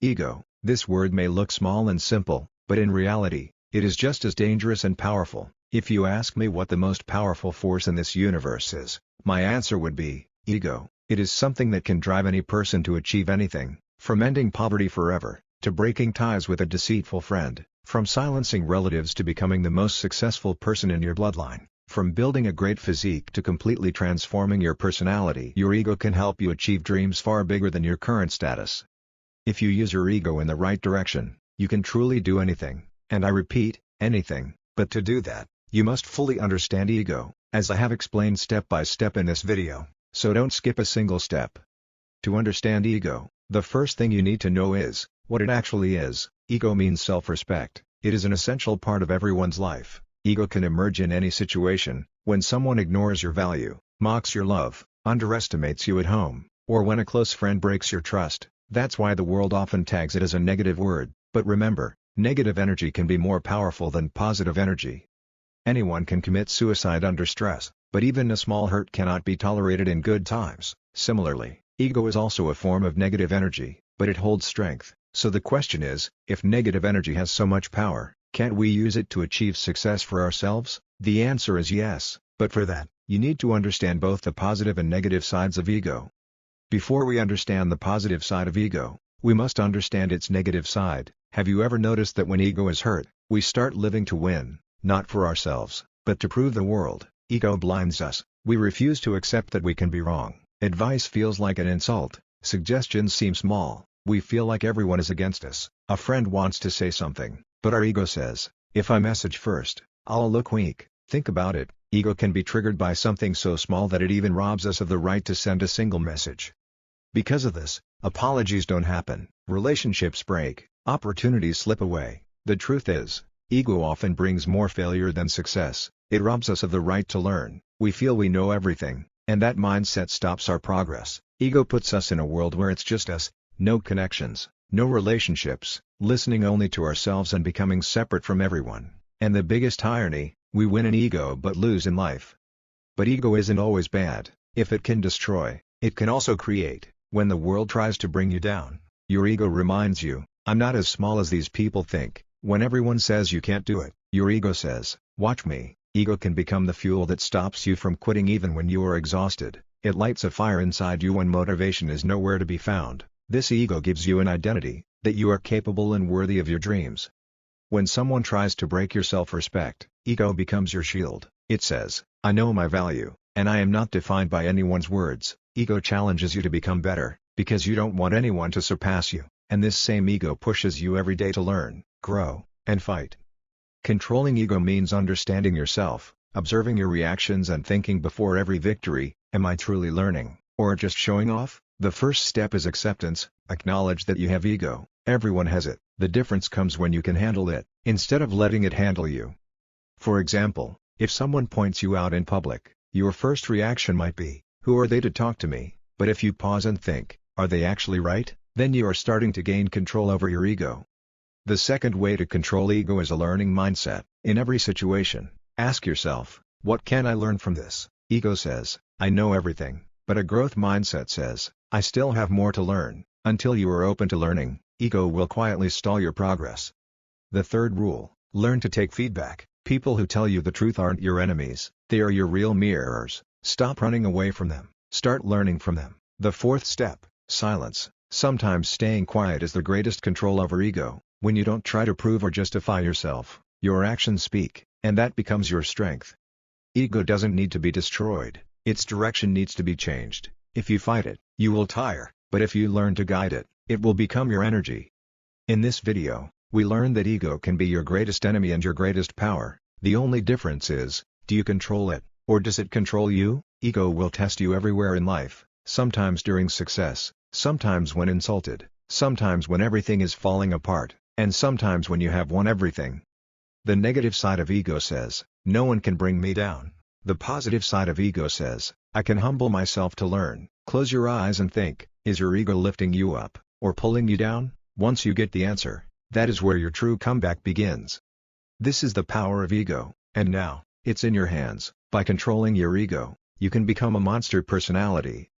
Ego. This word may look small and simple, but in reality, it is just as dangerous and powerful. If you ask me what the most powerful force in this universe is, my answer would be ego. It is something that can drive any person to achieve anything, from ending poverty forever, to breaking ties with a deceitful friend, from silencing relatives to becoming the most successful person in your bloodline, from building a great physique to completely transforming your personality. Your ego can help you achieve dreams far bigger than your current status. If you use your ego in the right direction, you can truly do anything, and I repeat, anything. But to do that, you must fully understand ego, as I have explained step by step in this video, so don't skip a single step. To understand ego, the first thing you need to know is what it actually is. Ego means self-respect. It is an essential part of everyone's life. Ego can emerge in any situation: when someone ignores your value, mocks your love, underestimates you at home, or when a close friend breaks your trust. That's why the world often tags it as a negative word. But remember, negative energy can be more powerful than positive energy. Anyone can commit suicide under stress, but even a small hurt cannot be tolerated in good times. Similarly, ego is also a form of negative energy, but it holds strength. So the question is, if negative energy has so much power, can't we use it to achieve success for ourselves? The answer is yes, but for that, you need to understand both the positive and negative sides of ego. Before we understand the positive side of ego, we must understand its negative side. Have you ever noticed that when ego is hurt, we start living to win, not for ourselves, but to prove the world? Ego blinds us. We refuse to accept that we can be wrong. Advice feels like an insult. Suggestions seem small. We feel like everyone is against us. A friend wants to say something, but our ego says, if I message first, I'll look weak. Think about it. Ego can be triggered by something so small that it even robs us of the right to send a single message. Because of this, apologies don't happen, relationships break, opportunities slip away. The truth is, ego often brings more failure than success. It robs us of the right to learn. We feel we know everything, and that mindset stops our progress. Ego puts us in a world where it's just us, no connections, no relationships, listening only to ourselves and becoming separate from everyone. And the biggest irony, we win in ego but lose in life. But ego isn't always bad. If it can destroy, it can also create. When the world tries to bring you down, your ego reminds you, I'm not as small as these people think. When everyone says you can't do it, your ego says, watch me. Ego can become the fuel that stops you from quitting even when you are exhausted. It lights a fire inside you when motivation is nowhere to be found. This ego gives you an identity, that you are capable and worthy of your dreams. When someone tries to break your self-respect, ego becomes your shield. It says, I know my value, and I am not defined by anyone's words. Ego challenges you to become better, because you don't want anyone to surpass you, and this same ego pushes you every day to learn, grow, and fight. Controlling ego means understanding yourself, observing your reactions and thinking before every victory, am I truly learning, or just showing off? The first step is acceptance. Acknowledge that you have ego. Everyone has it. The difference comes when you can handle it, instead of letting it handle you. For example, if someone points you out in public, your first reaction might be, who are they to talk to me? But if you pause and think, are they actually right? Then you are starting to gain control over your ego. The second way to control ego is a learning mindset. In every situation, ask yourself, what can I learn from this? Ego says, I know everything, but a growth mindset says, I still have more to learn. Until you are open to learning, ego will quietly stall your progress. The third rule, learn to take feedback. People who tell you the truth aren't your enemies, they are your real mirrors. Stop running away from them, start learning from them. The fourth step, silence. Sometimes staying quiet is the greatest control over ego. When you don't try to prove or justify yourself, your actions speak, and that becomes your strength. Ego doesn't need to be destroyed, its direction needs to be changed. If you fight it, you will tire, but if you learn to guide it, it will become your energy. In this video, we learned that ego can be your greatest enemy and your greatest power. The only difference is, do you control it, or does it control you? Ego will test you everywhere in life, sometimes during success, sometimes when insulted, sometimes when everything is falling apart, and sometimes when you have won everything. The negative side of ego says, no one can bring me down. The positive side of ego says, I can humble myself to learn. Close your eyes and think, is your ego lifting you up, or pulling you down? Once you get the answer, that is where your true comeback begins. This is the power of ego, and now, it's in your hands. By controlling your ego, you can become a monster personality,